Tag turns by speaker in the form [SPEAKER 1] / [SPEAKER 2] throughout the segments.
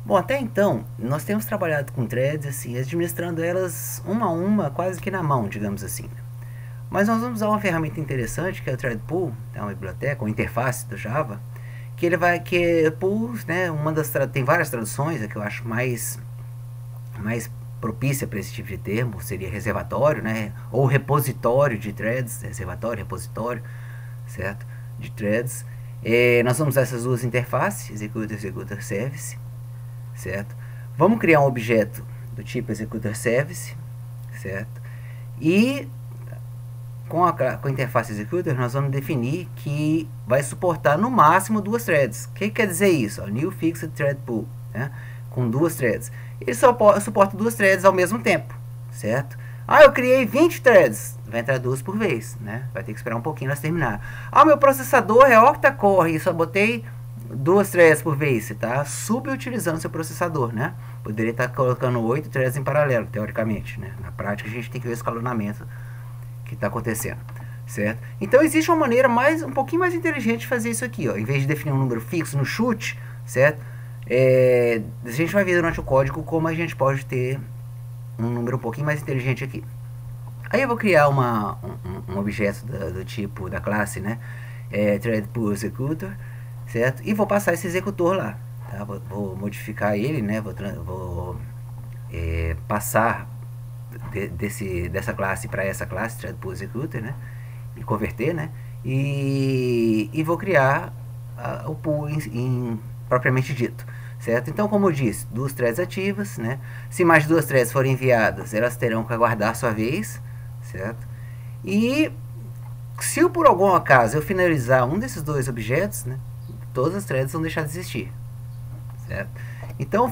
[SPEAKER 1] Bom, até então, nós temos trabalhado com threads, assim, administrando elas uma a uma, quase que na mão, digamos assim. Mas nós vamos usar uma ferramenta interessante, que é o Threadpool, é uma biblioteca, uma interface do Java, que ele vai, que é pool, né, tem várias traduções, a que eu acho mais propícia para esse tipo de termo seria reservatório, né, ou repositório de threads, reservatório, repositório, certo, de threads. Nós vamos usar essas duas interfaces, executor service, certo? Vamos criar um objeto do tipo executor service, certo? E com a interface executor nós vamos definir que vai suportar no máximo duas threads. O que quer dizer isso? New fixed thread pool, né? Com duas threads. Ele só suporta duas threads ao mesmo tempo, certo? Eu criei 20 threads, vai entrar duas por vez, né? Vai ter que esperar um pouquinho para terminar. Meu processador é octa-core e só botei duas threads por vez. Você está subutilizando seu processador, né? Poderia estar colocando 8 threads em paralelo, teoricamente, né? Na prática a gente tem que ver o escalonamento que está acontecendo, certo? Então existe uma maneira um pouquinho mais inteligente de fazer isso aqui, ó. Em vez de definir um número fixo no chute, certo? A gente vai ver durante o código como a gente pode ter um número um pouquinho mais inteligente aqui. Aí eu vou criar um objeto do tipo da classe, né? Threadpool executor, certo? E vou passar esse executor lá, tá? Vou modificar ele, né? Vou passar dessa classe para essa classe, Threadpool executor, né? E converter, né? E vou criar o pool propriamente dito, certo? Então, como eu disse, duas threads ativas, né? Se mais duas threads forem enviadas, elas terão que aguardar a sua vez, certo? E se por algum acaso eu finalizar um desses dois objetos, né, todas as threads vão deixar de existir, certo? Então,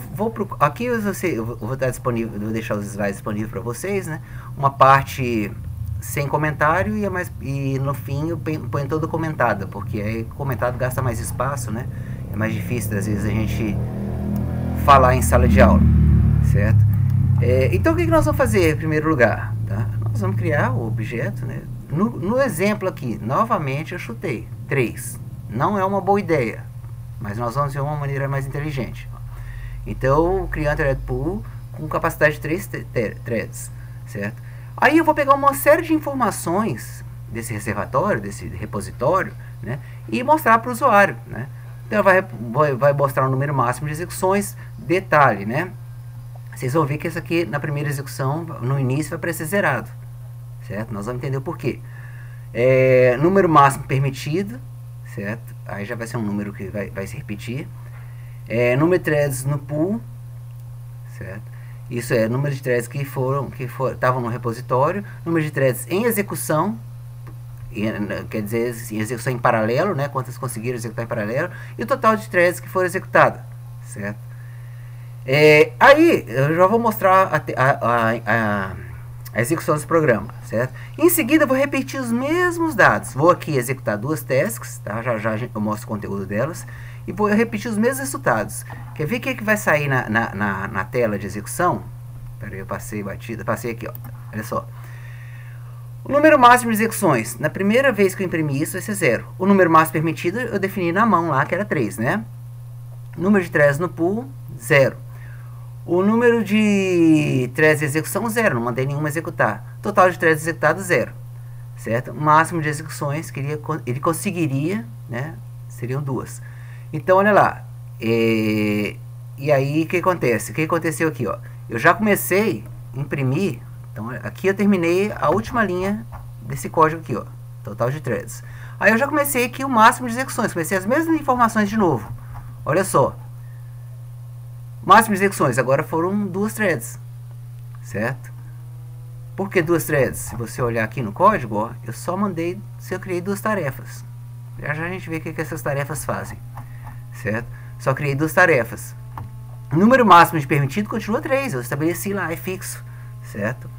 [SPEAKER 1] aqui eu vou estar disponível, vou deixar os slides disponíveis para vocês, né? Uma parte sem comentário e no fim eu ponho todo comentado, porque aí comentado gasta mais espaço, né? É mais difícil às vezes a gente falar em sala de aula, certo? Então o que nós vamos fazer em primeiro lugar? Tá? Nós vamos criar o objeto, né? No exemplo aqui, novamente eu chutei 3. Não é uma boa ideia, mas nós vamos ver uma maneira mais inteligente. Então, criar um thread pool com capacidade de 3 threads, certo? Aí eu vou pegar uma série de informações desse reservatório, desse repositório, né? E mostrar para o usuário, né? Então, vai mostrar o número máximo de execuções. Detalhe, né? Vocês vão ver que isso aqui, na primeira execução, no início, vai aparecer zerado, certo? Nós vamos entender o porquê. Número máximo permitido, certo? Aí já vai ser um número que vai se repetir. Número de threads no pool, certo? Isso é número de threads que estavam no repositório, número de threads em execução, quer dizer, em execução em paralelo, né? Quantas conseguiram executar em paralelo, e o total de threads que foram executadas, certo? Aí eu já vou mostrar a execução desse programa, certo? Em seguida eu vou repetir os mesmos dados. Vou aqui executar duas tasks, tá? Já eu mostro o conteúdo delas. E vou repetir os mesmos resultados. Quer ver o que vai sair na tela de execução? Peraí, eu passei aqui, ó. Olha só. O número máximo de execuções. Na primeira vez que eu imprimir isso, vai ser 0. O número máximo permitido eu defini na mão lá, que era 3, né? Número de threads no pool, 0. O número de threads de execução, 0. Não mandei nenhuma executar. Total de threads executados, 0. Certo? O máximo de execuções que ele conseguiria, né? Seriam 2. Então, olha lá. E aí, o que acontece? O que aconteceu aqui, ó? Eu já comecei a imprimir. Então, aqui eu terminei a última linha desse código aqui, ó. Total de threads. Aí eu já comecei aqui o máximo de execuções. Comecei as mesmas informações de novo. Olha só. Máximo de execuções. Agora foram 2 threads. Certo? Por que 2 threads? Se você olhar aqui no código, ó, eu só mandei, eu criei 2 tarefas. Já a gente vê o que essas tarefas fazem. Certo? Só criei 2 tarefas. O número máximo de permitido continua 3. Eu estabeleci lá, é fixo. Certo?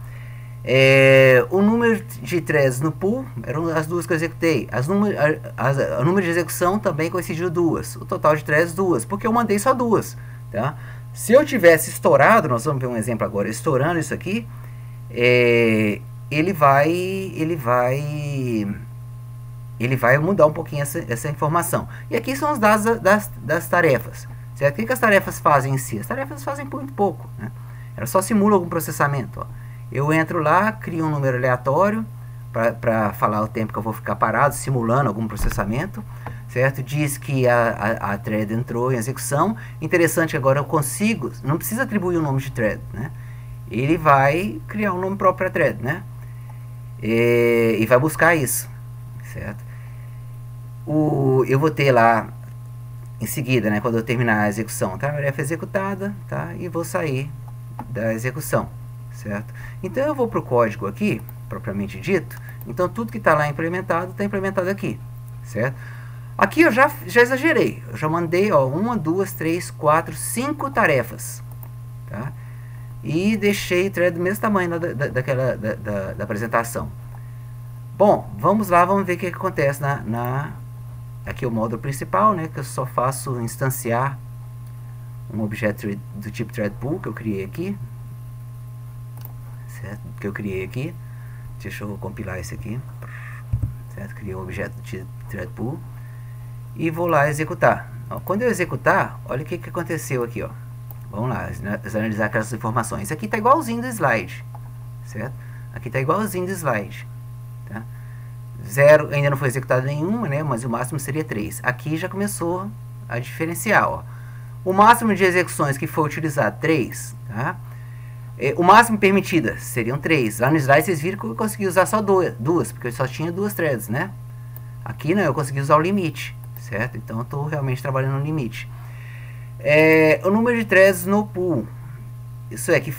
[SPEAKER 1] O número de threads no pool eram as 2 que eu executei. O número de execução também coincidiu 2. O total de threads 2, porque eu mandei só 2. Tá? Se eu tivesse estourado, nós vamos ver um exemplo agora, estourando isso aqui, ele vai mudar um pouquinho essa informação. E aqui são os dados das tarefas, certo? O que as tarefas fazem em si? As tarefas fazem muito pouco, né? Elas só simulam algum processamento, ó. Eu entro lá, crio um número aleatório para falar o tempo que eu vou ficar parado, simulando algum processamento, certo? Diz que a thread entrou em execução. Interessante que agora eu consigo, não precisa atribuir o nome de thread, né? Ele vai criar um nome próprio para thread, né? E vai buscar isso, certo? Eu vou ter lá em seguida, né, quando eu terminar a execução, tarefa executada, tá? E vou sair da execução, certo? Então eu vou para o código aqui, propriamente dito. Então tudo que está lá implementado, está implementado aqui, certo? Aqui eu já exagerei, eu já mandei, ó, 1, 2, 3, 4, 5 tarefas, tá? E deixei o thread do mesmo tamanho da apresentação. Bom, vamos lá, vamos ver o que acontece aqui é o módulo principal, né, que eu só faço instanciar um objeto do tipo threadPool que eu criei aqui, certo? Deixa eu compilar esse aqui, certo? Criei um objeto de threadPool e vou lá executar. Ó, quando eu executar, olha o que aconteceu aqui, ó. Vamos lá, analisar aquelas informações. Aqui está igualzinho do slide, certo? Aqui está igualzinho do slide, tá? 0 ainda não foi executado nenhuma, né? Mas o máximo seria 3. Aqui já começou a diferenciar, ó. O máximo de execuções que foi utilizado, 3, tá? O máximo permitida seriam 3. Lá no slide vocês viram que eu consegui usar só duas, porque eu só tinha 2 threads, né? Aqui, né, eu consegui usar o limite, certo? Então eu estou realmente trabalhando no limite. O número de threads no pool, isso é, que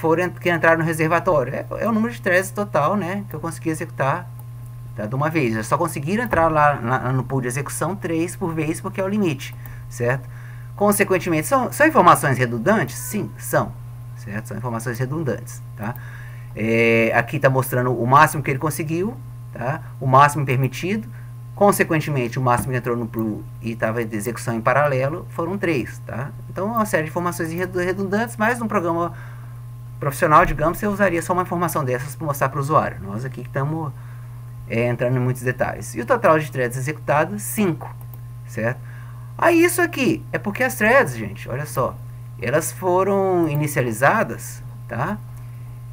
[SPEAKER 1] entraram no reservatório, é o número de threads total, né, que eu consegui executar, tá, de uma vez. Eu só conseguiram entrar lá no pool de execução 3 por vez, porque é o limite, certo? Consequentemente, são informações redundantes? Sim, são, certo? São informações redundantes, tá? Aqui está mostrando o máximo que ele conseguiu, tá? O máximo permitido. Consequentemente, o máximo que entrou no pool e estava em execução em paralelo foram 3, tá? Então, uma série de informações redundantes, mas num programa profissional, digamos, você usaria só uma informação dessas para mostrar para o usuário. Nós aqui estamos entrando em muitos detalhes. E o total de threads executadas, 5, certo? Aí isso aqui é porque as threads, gente, olha só, elas foram inicializadas, tá?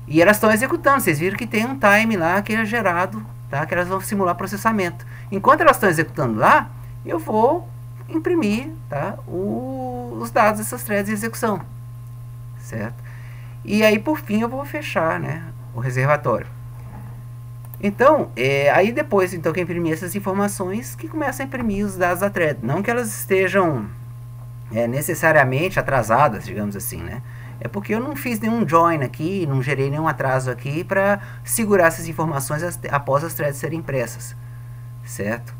[SPEAKER 1] E elas estão executando. Vocês viram que tem um time lá que é gerado, tá? Que elas vão simular processamento. Enquanto elas estão executando lá, eu vou imprimir, tá, os dados dessas threads de execução, certo? E aí, por fim, eu vou fechar, né, o reservatório. Então, aí depois então, que eu imprimir essas informações, que começa a imprimir os dados da thread. Não que elas estejam necessariamente atrasadas, digamos assim, né? É porque eu não fiz nenhum join aqui, não gerei nenhum atraso aqui para segurar essas informações após as threads serem impressas, certo?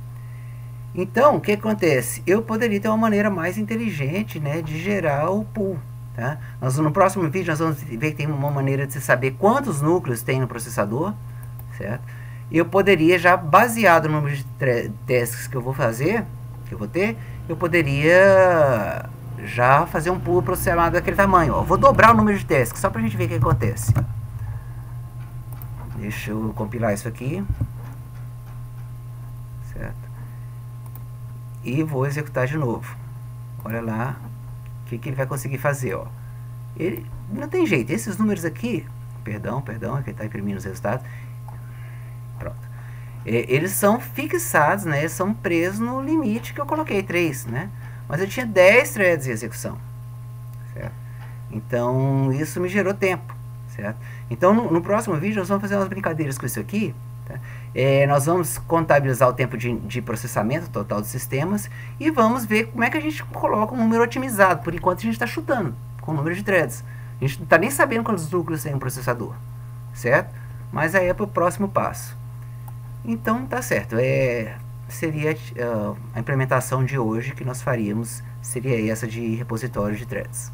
[SPEAKER 1] Então, o que acontece? Eu poderia ter uma maneira mais inteligente, né, de gerar o pool, tá? No próximo vídeo nós vamos ver que tem uma maneira de você saber quantos núcleos tem no processador, certo? Eu poderia já, baseado no número de tasks que eu vou fazer, que eu vou ter, eu poderia já fazer um pool processamento daquele tamanho. Ó, vou dobrar o número de tasks, só para a gente ver o que acontece. Deixa eu compilar isso aqui, certo? E vou executar de novo. Olha lá o que ele vai conseguir fazer, ó. Ele não tem jeito, esses números aqui, perdão, é que ele está imprimindo os resultados. Pronto. Eles são fixados, né? Eles são presos no limite que eu coloquei, 3, né? Mas eu tinha 10 threads em execução, certo? Então, isso me gerou tempo, certo? Então, no próximo vídeo, nós vamos fazer umas brincadeiras com isso aqui, tá? Nós vamos contabilizar o tempo de processamento total dos sistemas e vamos ver como é que a gente coloca um número otimizado. Por enquanto, a gente está chutando com o número de threads. A gente não está nem sabendo quantos núcleos tem no processador, certo? Mas aí é para o próximo passo. Então, tá certo. Seria a implementação de hoje que nós faríamos, seria essa de repositório de threads.